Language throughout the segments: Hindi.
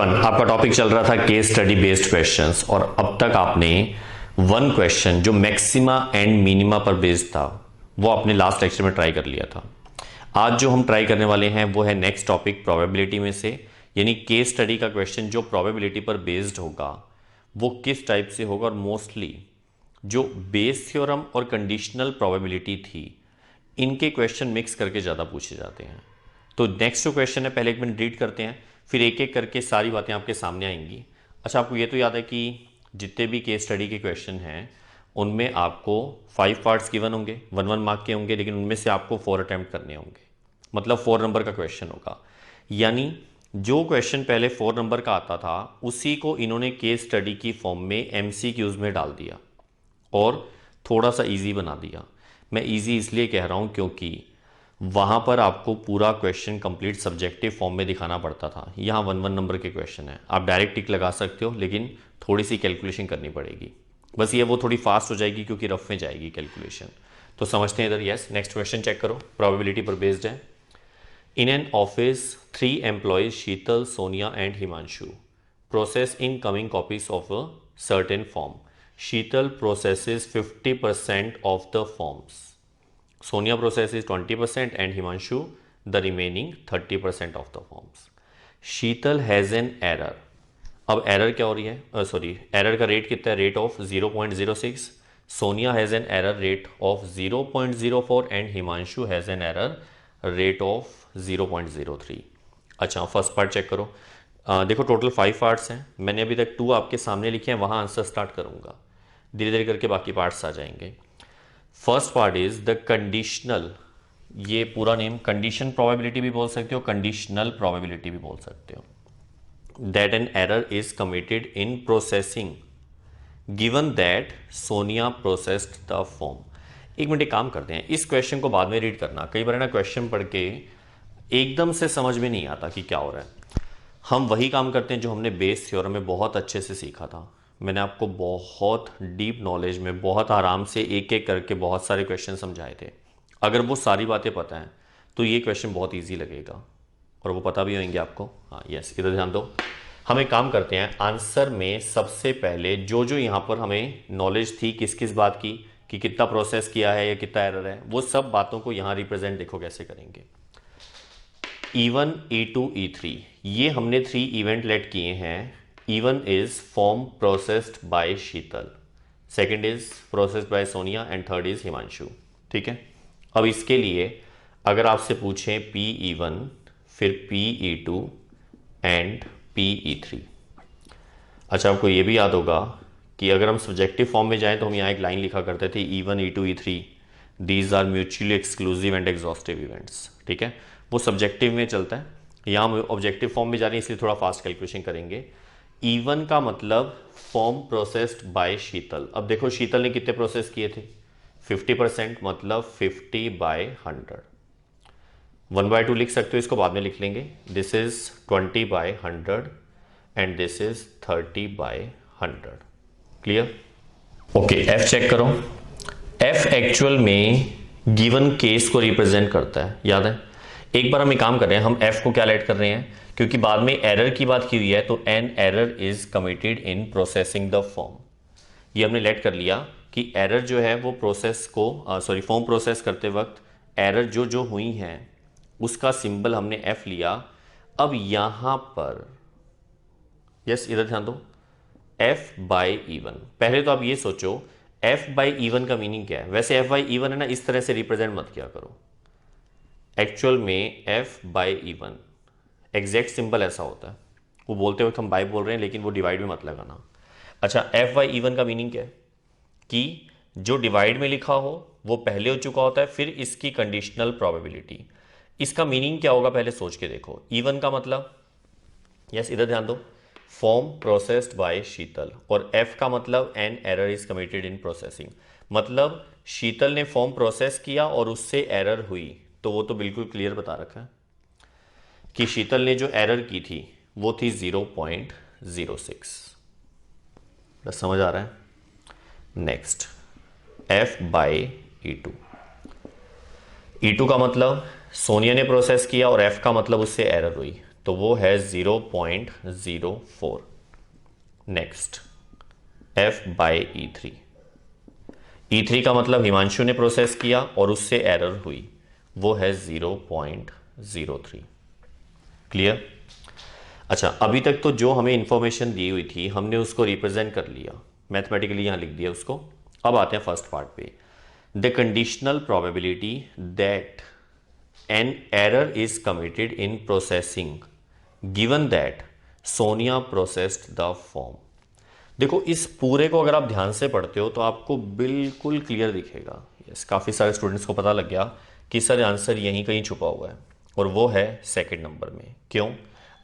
आपका टॉपिक चल रहा था केस स्टडी बेस्ड क्वेश्चंस और अब तक आपने वन क्वेश्चन जो मैक्सिमा एंड मिनिमा पर बेस्ड था वो आपने लास्ट लेक्चर में ट्राई कर लिया था। आज जो हम ट्राई करने वाले हैं वो है नेक्स्ट टॉपिक प्रोबेबिलिटी में से, यानी केस स्टडी का क्वेश्चन जो प्रोबेबिलिटी पर बेस्ड होगा वो किस टाइप से होगा। और मोस्टली जो बेस थ्योरम और कंडीशनल प्रोबेबिलिटी थी इनके क्वेश्चन मिक्स करके ज़्यादा पूछे जाते हैं। तो नेक्स्ट जो क्वेश्चन है पहले एक मिनट रीड करते हैं, फिर एक एक करके सारी बातें आपके सामने आएंगी। अच्छा, आपको ये तो याद है कि जितने भी केस स्टडी के क्वेश्चन हैं उनमें आपको 5 पार्ट्स गिवन होंगे, 1 मार्क के होंगे, लेकिन उनमें से आपको 4 अटैम्प्ट करने होंगे, मतलब 4 नंबर का क्वेश्चन होगा। यानी जो क्वेश्चन पहले 4 नंबर का आता था उसी को इन्होंने केस स्टडी की फॉर्म में MCQs में डाल दिया और थोड़ा सा इजी बना दिया। मैं इजी इसलिए कह रहा हूँ क्योंकि वहाँ पर आपको पूरा क्वेश्चन कंप्लीट सब्जेक्टिव फॉर्म में दिखाना पड़ता था। यहाँ 1 नंबर के क्वेश्चन है, आप डायरेक्ट टिक लगा सकते हो लेकिन थोड़ी सी कैलकुलेशन करनी पड़ेगी। बस ये वो थोड़ी फास्ट हो जाएगी क्योंकि रफ में जाएगी कैलकुलेशन। तो समझते हैं इधर। यस, नेक्स्ट क्वेश्चन चेक करो, प्रोबेबिलिटी पर बेस्ड है। In an office 3 employees Sheetal, Sonia and Himanshu process incoming copies of a certain form. Sheetal processes 50% of the forms. Sonia processes 20% and Himanshu the remaining 30% of the forms. Sheetal has an error. अब एरर क्या हो रही है, सॉरी एरर का रेट कितना है, rate of 0.06. Sonia has an error rate of 0.04 and Himanshu has an error rate of 0.03. अच्छा, फर्स्ट पार्ट चेक करो। देखो टोटल 5 पार्ट्स हैं, मैंने अभी तक 2 आपके सामने लिखे हैं, वहाँ आंसर स्टार्ट करूँगा, धीरे धीरे करके बाकी पार्ट्स आ जाएंगे। First part is the conditional, ये पूरा नेम कंडीशन प्रोबेबिलिटी भी बोल सकते हो, कंडीशनल प्रोबेबिलिटी भी बोल सकते हो। That an error is committed in processing given that Sonia processed the form. एक मिनट, एक काम करते हैं, इस क्वेश्चन को बाद में रीड करना। कई बार ना क्वेश्चन पढ़ के एकदम से समझ में नहीं आता कि क्या हो रहा है। हम वही काम करते हैं जो हमने बेस थ्योरम में बहुत अच्छे से सीखा था। मैंने आपको बहुत डीप नॉलेज में बहुत आराम से एक एक करके बहुत सारे क्वेश्चन समझाए थे। अगर वो सारी बातें पता हैं तो ये क्वेश्चन बहुत इजी लगेगा और वो पता भी होंगे आपको। हाँ यस, इधर ध्यान दो। हम एक काम करते हैं, आंसर में सबसे पहले जो जो यहाँ पर हमें नॉलेज थी किस किस बात की, कि कितना प्रोसेस किया है या कितना एरर है, वो सब बातों को यहाँ रिप्रेजेंट देखो कैसे करेंगे। E1, E2, E3, ये हमने 3 इवेंट लेट किए हैं। E1 is form processed bye Sheetal, second is processed bye Sonia and third is Himanshu. ठीक है, अब इसके लिए अगर आपसे पूछें PE1 फिर PE2 एंड PE3। अच्छा, आपको ये भी याद होगा कि अगर हम सब्जेक्टिव फॉर्म में जाएं तो हम यहाँ एक लाइन लिखा करते थे, E1, E2, E3 these are mutually exclusive and exhaustive events. ठीक है, वो सब्जेक्टिव में चलता है, यहाँ हम ऑब्जेक्टिव फॉर्म में जा रहे हैं इसलिए थोड़ा फास्ट कैलकुलेशन करेंगे। E1 का मतलब फॉर्म प्रोसेस्ड बाय शीतल। अब देखो शीतल ने कितने प्रोसेस किए थे, 50%, मतलब 50/100। 1/2 लिख सकते हो, इसको बाद में लिख लेंगे। This is 20/100 and this is 30/100। Clear? Okay, F check करो। F एक्चुअल में गिवन केस को रिप्रेजेंट करता है, याद है। एक बार हम एक काम कर रहे हैं, हम F को क्या लेट कर रहे हैं, क्योंकि बाद में एरर की बात की हुई है तो an error is committed in processing the form. ये हमने लेट कर लिया कि एरर जो है वो प्रोसेस को फॉर्म प्रोसेस करते वक्त एरर जो जो हुई हैं उसका सिंबल हमने F लिया। अब यहां पर यस, इधर ध्यान दो, F/E1। पहले तो आप ये सोचो F/E1 का मीनिंग क्या है। वैसे F/E1 है ना, इस तरह से रिप्रेजेंट मत किया करो। एक्चुअल में F/E1 एग्जैक्ट सिंबल ऐसा होता है, वो बोलते वक्त हम बाय बोल रहे हैं लेकिन वो डिवाइड में मत लगाना। अच्छा, F/E1 का मीनिंग क्या है कि जो डिवाइड में लिखा हो वो पहले हो चुका होता है, फिर इसकी कंडीशनल प्रोबेबिलिटी। इसका मीनिंग क्या होगा पहले सोच के देखो। E1 का मतलब, यस इधर ध्यान दो, फॉर्म प्रोसेस्ड बाय शीतल, और F का मतलब an error is committed in processing, मतलब शीतल ने फॉर्म प्रोसेस किया और उससे एरर हुई। तो वो तो बिल्कुल क्लियर बता रखा है कि शीतल ने जो एरर की थी वो थी 0.06। बस समझ आ रहा है। Next F/E2। E2 का मतलब सोनिया ने प्रोसेस किया और F का मतलब उससे एरर हुई। तो वो है 0.04। Next F/E3। E3 का मतलब हिमांशु ने प्रोसेस किया और उससे एरर हुई, वो है 0.03। क्लियर? अच्छा, अभी तक तो जो हमें इंफॉर्मेशन दी हुई थी हमने उसको रिप्रेजेंट कर लिया, मैथमेटिकली यहां लिख दिया उसको। अब आते हैं फर्स्ट पार्ट पे। The conditional probability that an error is committed in processing given that Sonia processed the form. देखो, इस पूरे को अगर आप ध्यान से पढ़ते हो तो आपको बिल्कुल क्लियर दिखेगा। यस, काफ़ी सारे स्टूडेंट्स को पता लग गया कि सर आंसर यहीं कहीं छुपा हुआ है, और वो है सेकंड नंबर में। क्यों?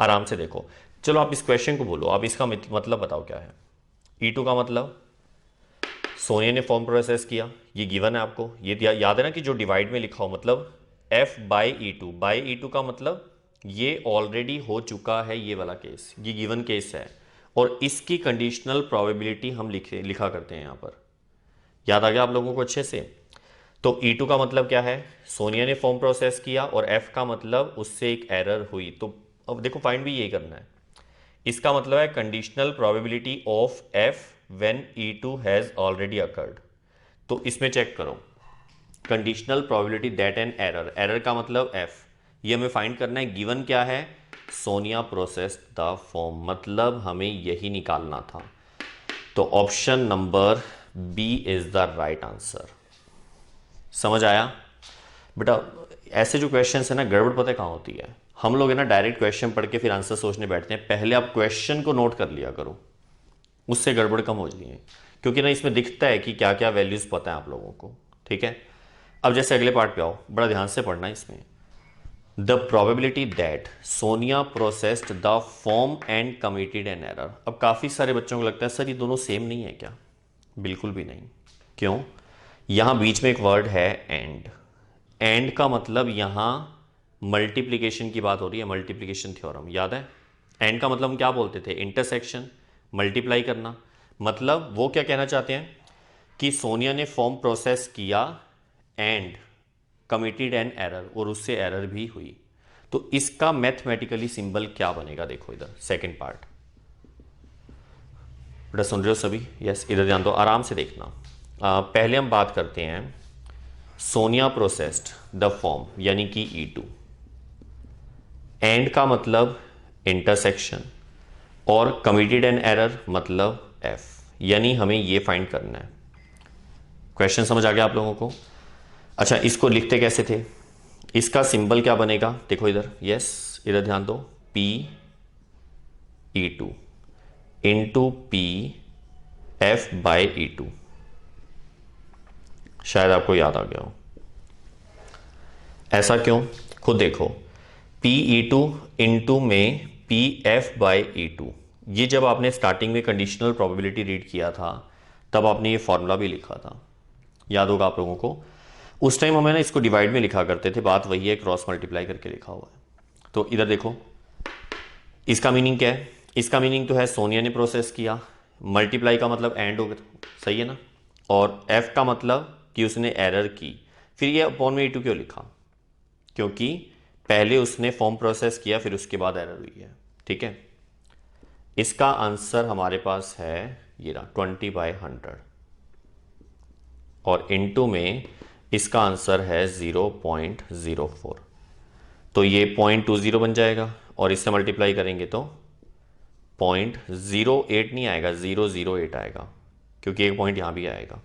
आराम से देखो। चलो आप इस क्वेश्चन को बोलो, आप इसका मतलब बताओ क्या है। E2 का मतलब सोनिया ने फॉर्म प्रोसेस किया, ये गिवन है आपको। ये याद है ना कि जो डिवाइड में लिखा हो, मतलब F/E2। बाई E2 का मतलब ये ऑलरेडी हो चुका है, ये वाला केस, ये गिवन केस है, और इसकी कंडीशनल प्रोबेबिलिटी हम लिखा करते हैं यहाँ पर। याद आ गया आप लोगों को अच्छे से? तो E2 का मतलब क्या है? सोनिया ने फॉर्म प्रोसेस किया, और F का मतलब उससे एक एरर हुई। तो अब देखो, फाइंड भी यही करना है। इसका मतलब है conditional probability of F when E2 has already occurred. तो इसमें चेक करो, conditional probability that an error, error का मतलब F, ये हमें फाइंड करना है। गिवन क्या है? सोनिया प्रोसेस्ड द फॉर्म, मतलब हमें यही निकालना था। तो option number B is the right answer. समझ आया बेटा? ऐसे जो क्वेश्चन है ना, गड़बड़ पता है कहाँ होती है? हम लोग है ना डायरेक्ट क्वेश्चन पढ़ के फिर आंसर सोचने बैठते हैं। पहले आप क्वेश्चन को नोट कर लिया करो, उससे गड़बड़ कम हो जाती है, क्योंकि ना इसमें दिखता है कि क्या क्या वैल्यूज पता है आप लोगों को। ठीक है, अब जैसे अगले पार्ट पे आओ, बड़ा ध्यान से पढ़ना है इसमें। The probability that Sonia processed the form and committed an error. अब काफ़ी सारे बच्चों को लगता है सर ये दोनों सेम नहीं है क्या? बिल्कुल भी नहीं। क्यों? यहां बीच में एक वर्ड है एंड। एंड का मतलब यहां मल्टीप्लिकेशन की बात हो रही है, मल्टीप्लिकेशन थ्योरम, याद है? एंड का मतलब हम क्या बोलते थे? इंटरसेक्शन, मल्टीप्लाई करना। मतलब वो क्या कहना चाहते हैं कि सोनिया ने फॉर्म प्रोसेस किया एंड कमिटेड एन एरर, और उससे एरर भी हुई। तो इसका मैथमेटिकली सिंबल क्या बनेगा? देखो इधर सेकंड पार्ट। बेटा सुन रहे हो सभी? यस, इधर ध्यान दो, आराम से देखना। पहले हम बात करते हैं सोनिया प्रोसेस्ड द फॉर्म, यानी कि E2। एंड का मतलब इंटरसेक्शन, और कमिटेड एन एरर मतलब F, यानी हमें ये फाइंड करना है। क्वेश्चन समझ आ गया आप लोगों को? अच्छा, इसको लिखते कैसे थे? इसका सिंबल क्या बनेगा? देखो इधर, यस इधर ध्यान दो। P/E2 into F/E2। शायद आपको याद आ गया हो। ऐसा क्यों? खुद देखो, P/E2 इंटू में PF/E2। ये जब आपने स्टार्टिंग में कंडीशनल प्रोबेबिलिटी रीड किया था तब आपने ये फॉर्मूला भी लिखा था, याद होगा आप लोगों को। उस टाइम हमें ना इसको डिवाइड में लिखा करते थे, बात वही है, क्रॉस मल्टीप्लाई करके लिखा हुआ है। तो इधर देखो, इसका मीनिंग क्या है? इसका मीनिंग तो है सोनिया ने प्रोसेस किया, मल्टीप्लाई का मतलब एंड हो गया, सही है ना? और F का मतलब कि उसने एरर की। फिर ये अपॉन में E2 क्यों लिखा? क्योंकि पहले उसने फॉर्म प्रोसेस किया, फिर उसके बाद एरर हुई है। ठीक है, इसका आंसर हमारे पास है ये रहा 20/100, और इनटू में इसका आंसर है 0.04। तो ये 0.20 बन जाएगा, और इससे मल्टीप्लाई करेंगे तो 0.08 नहीं आएगा, 008 आएगा, क्योंकि एक पॉइंट यहां भी आएगा।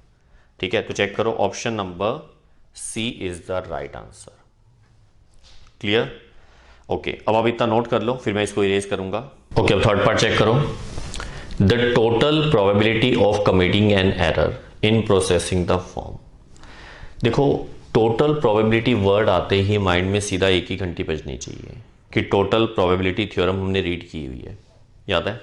ठीक है, तो चेक करो, option number C is the right answer. Clear? Okay, अब आप इतना नोट कर लो, फिर मैं इसको इरेज करूंगा। ओके, अब थर्ड पार्ट चेक करो। The total probability of committing an error in processing the form. देखो, टोटल प्रोबेबिलिटी वर्ड आते ही माइंड में सीधा एक ही घंटी बजनी चाहिए कि टोटल प्रोबेबिलिटी थ्योरम हमने रीड की हुई है, याद है?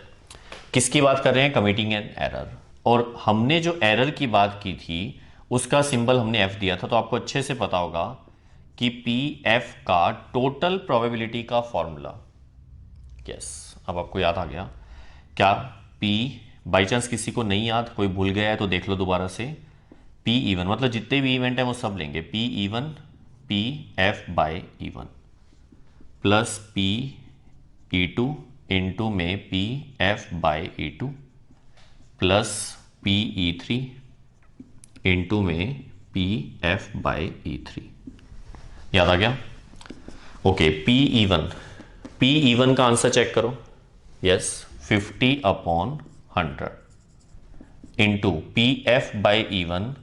किसकी बात कर रहे हैं? Committing an error. और हमने जो एरर की बात की थी उसका सिंबल हमने F दिया था, तो आपको अच्छे से पता होगा कि PF का टोटल प्रोबेबिलिटी का फॉर्मूला। यस, अब आपको याद आ गया क्या? P, बाई चांस किसी को नहीं याद, कोई भूल गया है तो देख लो दोबारा से। P/E1 मतलब जितने भी इवेंट है वो सब लेंगे। P/E1 PF/E1 plus P E2 into में P F by E2 plus P E3 into में पी एफ बाई E3। याद आ गया? ओके, पी इवन का आंसर चेक करो। Yes, 50/100 into P F by even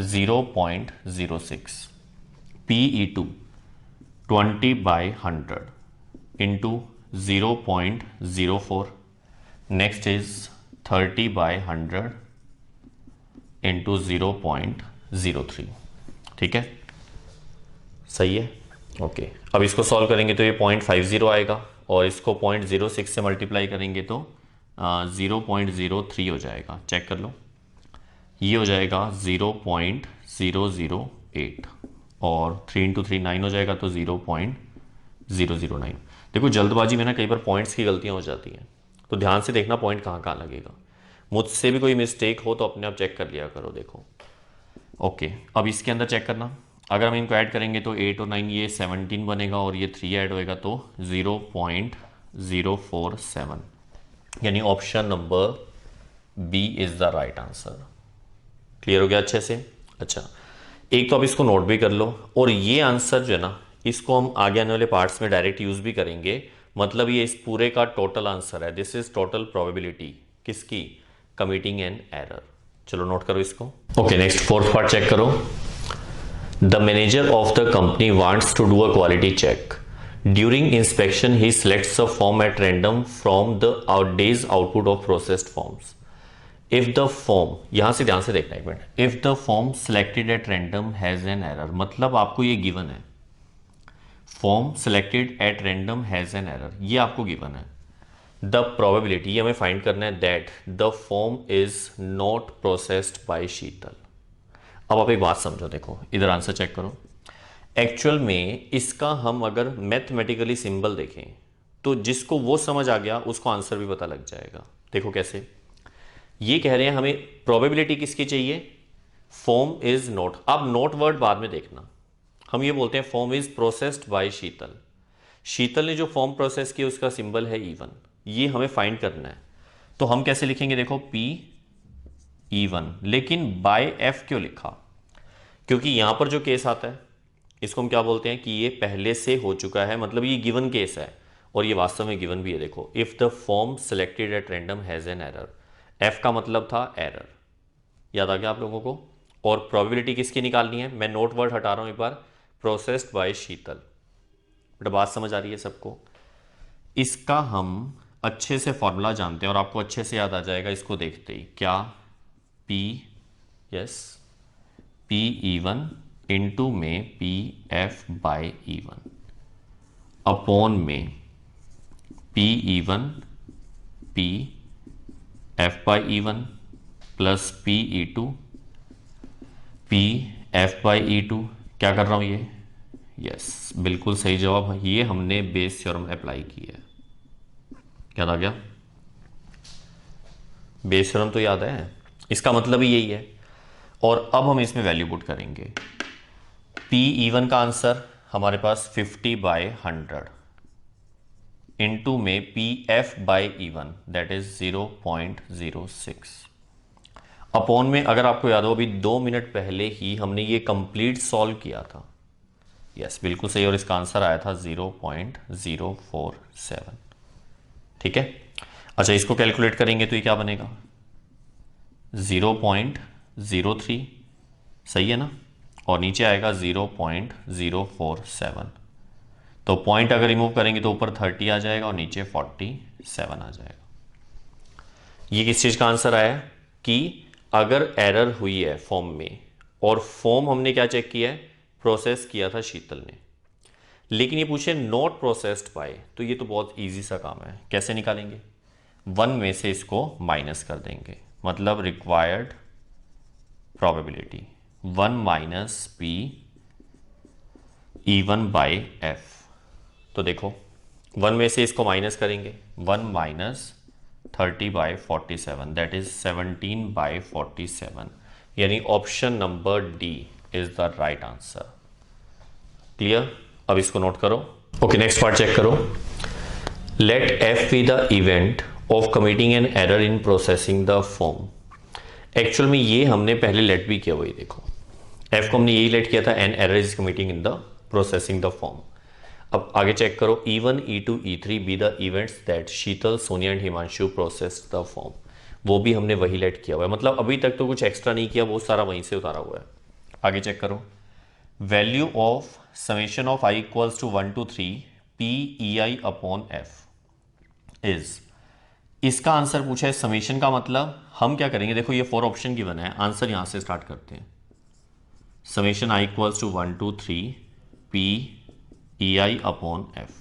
0.06, P E2 20/100 into 0.04, next is 30/100 into 0.03। ठीक है, सही है। ओके, अब इसको सॉल्व करेंगे तो ये 0.50 आएगा और इसको 0.06 से मल्टीप्लाई करेंगे तो 0.03 हो जाएगा। चेक कर लो, ये हो जाएगा 0.008 और 3 इंटू 3 9 हो जाएगा तो 0.009। देखो जल्दबाजी में ना कई बार पॉइंट्स की गलतियां हो जाती हैं, तो ध्यान से देखना पॉइंट कहाँ कहाँ लगेगा। मुझसे भी कोई मिस्टेक हो तो अपने आप चेक कर लिया करो। देखो ओके, अब इसके अंदर चेक करना, अगर हम इनको ऐड करेंगे तो 8 और 9 ये 17 बनेगा और ये 3 ऐड होएगा तो 0.047, यानी option number B is the right answer. Clear हो गया अच्छे से? अच्छा, एक तो अब इसको नोट भी कर लो, और ये आंसर जो है ना इसको हम आगे आने वाले पार्ट्स में डायरेक्ट यूज भी करेंगे। मतलब ये इस पूरे का टोटल आंसर है। दिस इज टोटल प्रोबेबिलिटी किसकी? Committing an error. चलो नोट करो इसको। Okay, next fourth part check करो। The manager of the company wants to do a quality check. During inspection, he selects a form at random from the day's output of processed forms. If the form, यहां से ध्यान से देखना एक minute, if the form selected at random has an error, मतलब आपको ये given है, form selected at random has an error, ये आपको given है। The probability, ये हमें फाइंड करना है, that the form is not processed by शीतल। अब आप एक बात समझो, देखो इधर आंसर चेक करो। एक्चुअल में इसका हम अगर मैथमेटिकली सिंबल देखें तो जिसको वो समझ आ गया उसको आंसर भी पता लग जाएगा। देखो कैसे, ये कह रहे हैं हमें प्रोबेबिलिटी किसकी चाहिए? Form is not. अब नॉट वर्ड बाद में देखना, हम ये बोलते हैं फॉर्म इज प्रोसेस्ड बाय शीतल। शीतल ने जो फॉर्म प्रोसेस किया उसका सिंबल है E1, ये हमें फाइंड करना है। तो हम कैसे लिखेंगे? देखो P E1, लेकिन बाय F क्यों लिखा? क्योंकि यहां पर जो केस आता है इसको हम क्या बोलते हैं कि ये पहले से हो चुका है, मतलब ये गिवन केस है और ये वास्तव में गिवन भी है। देखो, if the form selected at random has an error, F का मतलब था एरर। याद आ गया आप लोगों को? और प्रोबेबिलिटी किसकी निकालनी है? मैं नोट वर्ड हटा रहा हूं एक बार, प्रोसेस्ड बाय शीतल। बेटा बात समझ आ रही है सबको? इसका हम अच्छे से फॉर्मूला जानते हैं और आपको अच्छे से याद आ जाएगा इसको देखते ही। क्या? P, yes, P E1 into में P F by E1 upon में P E1 P F by E1 plus P E2 P F by E2। क्या कर रहा हूं ये? यस, बिल्कुल सही जवाब है। ये हमने बेस थ्योरम अप्लाई की है। याद आ गया? बेस थ्योरम तो याद है, इसका मतलब ही यही है। और अब हम इसमें वैल्यू पुट करेंगे। P E1 का आंसर हमारे पास 50/100 इंटू में P F by E1 that is 0.06 upon में, अगर आपको याद हो अभी 2 मिनट पहले ही हमने ये कंप्लीट सॉल्व किया था। यस, बिल्कुल सही, और इसका आंसर आया था 0.047। ठीक है, अच्छा इसको कैलकुलेट करेंगे तो ये क्या बनेगा? 0.03, सही है ना, और नीचे आएगा 0.047। तो पॉइंट अगर रिमूव करेंगे तो ऊपर 30 आ जाएगा और नीचे 47 आ जाएगा। ये किस चीज का आंसर आया कि अगर एरर हुई है फॉर्म में, और फॉर्म हमने क्या चेक किया है? प्रोसेस किया था शीतल ने, लेकिन ये पूछे नॉट प्रोसेस्ड बाय, तो ये तो बहुत इजी सा काम है। कैसे निकालेंगे? 1 में से इसको माइनस कर देंगे, मतलब required probability 1 minus P E1 by F। तो देखो 1 में से इसको माइनस करेंगे, 1 माइनस 30/47 दैट इज 17/47, यानी option number D is the right answer. Clear? अब इसको नोट करो। ओके, नेक्स्ट पार्ट चेक करो। Let F be the event of committing an error in processing the form. Actual में ये हमने पहले लेट भी किया हुआ है, देखो एफ को हमने यही लेट किया था, an error is committing in the processing the form. अब आगे चेक करो, E1, E2, E3 be the events that Sheetal, Sonia and Himanshu process the form. वो भी हमने वही लेट किया हुआ है, मतलब अभी तक तो कुछ एक्स्ट्रा नहीं किया, वो सारा वहीं से उतारा हुआ है। आगे चेक करो, value of summation of I equals to 1 to 3 P E I upon F is. इसका आंसर पूछा है, समेशन का मतलब हम क्या करेंगे, देखो ये 4 ऑप्शन गिवन है, आंसर यहां से स्टार्ट करते हैं। Summation I equals to 1 to 3 P E I upon F.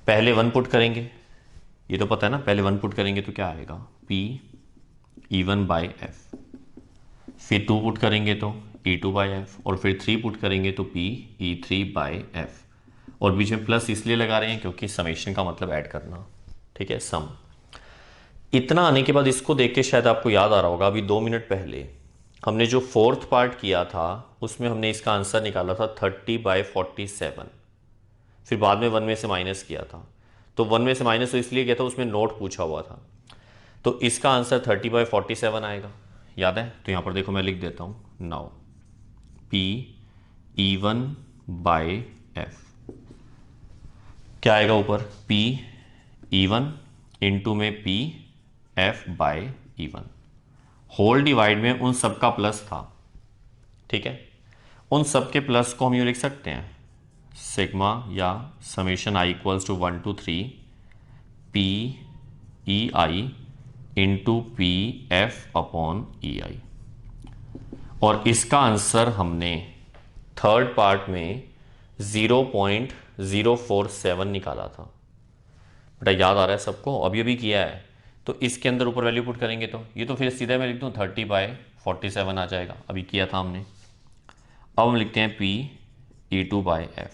पहले 1 पुट करेंगे, ये तो पता है ना, पहले 1 पुट करेंगे तो क्या आएगा, पी E1 बाई एफ। फिर 2 पुट करेंगे तो E2 बाई एफ, और फिर 3 पुट करेंगे तो पी E3 बाई एफ। और बीच में प्लस इसलिए लगा रहे हैं क्योंकि समेशन का मतलब ऐड करना, ठीक है, सम। इतना आने के बाद इसको देख के शायद आपको याद आ रहा होगा, अभी 2 मिनट पहले हमने जो 4th पार्ट किया था उसमें हमने इसका आंसर निकाला था 30/47। फिर बाद में 1 में से माइनस किया था, तो 1 में से माइनस तो इसलिए किया था, उसमें नोट पूछा हुआ था, तो इसका आंसर 30/47 आएगा, याद है। तो यहाँ पर देखो मैं लिख देता हूँ, now P E1 by F क्या आएगा ऊपर, पी E1 इंटू में P F by E1, whole divide में उन सब का प्लस था, ठीक है। उन सब के प्लस को हम यूँ लिख सकते हैं, सिग्मा या summation I equals to 1 to 3 P E I into P F upon E I. और इसका आंसर हमने 3rd पार्ट में 0.047 निकाला था। बेटा याद आ रहा है सबको, अभी अभी किया है, तो इसके अंदर ऊपर वैल्यू पुट करेंगे तो ये तो फिर सीधा मैं लिख दूँ 30/47 आ जाएगा, अभी किया था हमने। अब हम लिखते हैं पी E2 बाई एफ,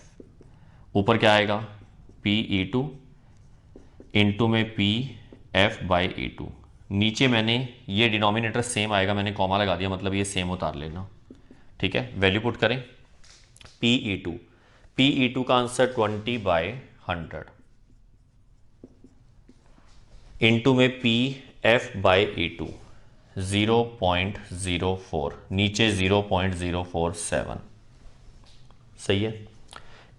ऊपर क्या आएगा, पी E2 इंटू में पी एफ बाई E2। नीचे मैंने ये डिनोमिनेटर सेम आएगा, मैंने कॉमा लगा दिया, मतलब ये सेम उतार लेना, ठीक है। वैल्यू पुट करें, पी E2 का आंसर 20/100 इंटू में पी एफ बाई E2 0.04, नीचे 0.047, सही है।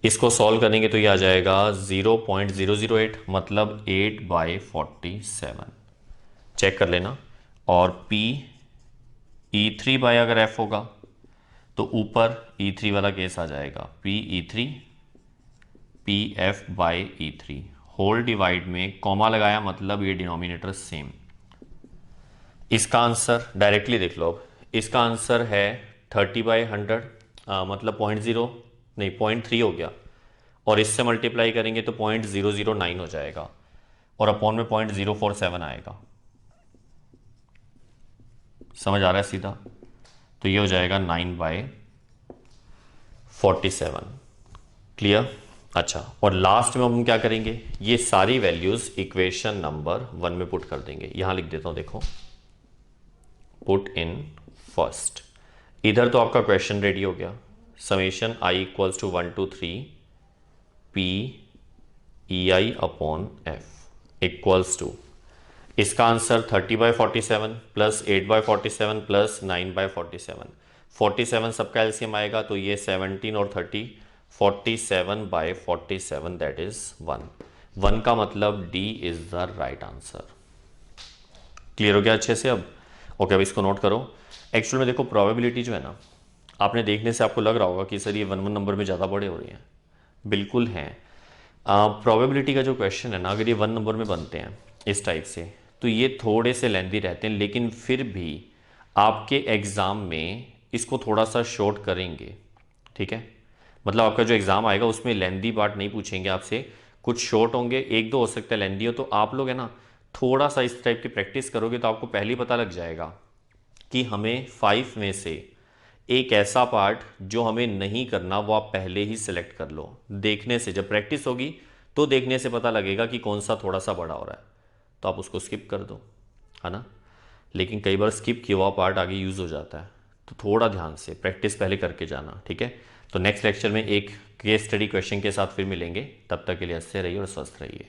इसको सॉल्व करेंगे तो ये आ जाएगा 0.008, मतलब 8/47, चेक कर लेना। और पी E3 बाई अगर एफ होगा तो ऊपर E3 वाला केस आ जाएगा, P E3 P F by E3, whole divide में कॉमा लगाया, मतलब ये डिनोमिनेटर सेम। इसका आंसर डायरेक्टली देख लो, अब इसका आंसर है 30/100, मतलब 0.3 हो गया, और इससे मल्टीप्लाई करेंगे तो 0.009 हो जाएगा, और अपॉन में 0.047 आएगा। समझ आ रहा है सीधा, तो ये हो जाएगा 9/47, क्लियर। अच्छा, और लास्ट में हम क्या करेंगे, ये सारी वैल्यूज इक्वेशन नंबर 1 में पुट कर देंगे। यहां लिख देता हूं, देखो पुट इन फर्स्ट। इधर तो आपका क्वेश्चन रेडी हो गया, summation I equals to 1 to 3 P E I upon F equals to, इसका आंसर 30/47 प्लस 8/47 प्लस 9/47, 47 सबका एलसीएम आएगा तो ये 17 और 30, 47/47 दैट इज 1 का मतलब D is the right answer. Clear हो गया अच्छे से अब? ओके, अब इसको नोट करो। एक्चुअल में देखो प्रोबेबिलिटी जो है ना, आपने देखने से आपको लग रहा होगा कि सर ये 1 नंबर में ज़्यादा बड़े हो रही हैं, बिल्कुल हैं। प्रोबेबिलिटी का जो क्वेश्चन है ना, अगर ये 1 नंबर में बनते हैं इस टाइप से, तो ये थोड़े से लेंदी रहते हैं, लेकिन फिर भी आपके एग्ज़ाम में इसको थोड़ा सा शॉर्ट करेंगे, ठीक है। मतलब आपका जो एग्ज़ाम आएगा उसमें लेंदी पार्ट नहीं पूछेंगे आपसे, कुछ शॉर्ट होंगे, 1-2 हो सकता है लेंदी हो, तो आप लोग है ना थोड़ा सा इस टाइप की प्रैक्टिस करोगे तो आपको पहले ही पता लग जाएगा कि हमें 5 में से एक ऐसा पार्ट जो हमें नहीं करना वो आप पहले ही सिलेक्ट कर लो। देखने से, जब प्रैक्टिस होगी तो देखने से पता लगेगा कि कौन सा थोड़ा सा बड़ा हो रहा है, तो आप उसको स्किप कर दो, है ना। लेकिन कई बार स्किप किया हुआ पार्ट आगे यूज़ हो जाता है, तो थोड़ा ध्यान से प्रैक्टिस पहले करके जाना, ठीक है। तो नेक्स्ट लेक्चर में एक केस स्टडी क्वेश्चन के साथ फिर मिलेंगे, तब तक के लिए अच्छे रहिए और स्वस्थ रहिए।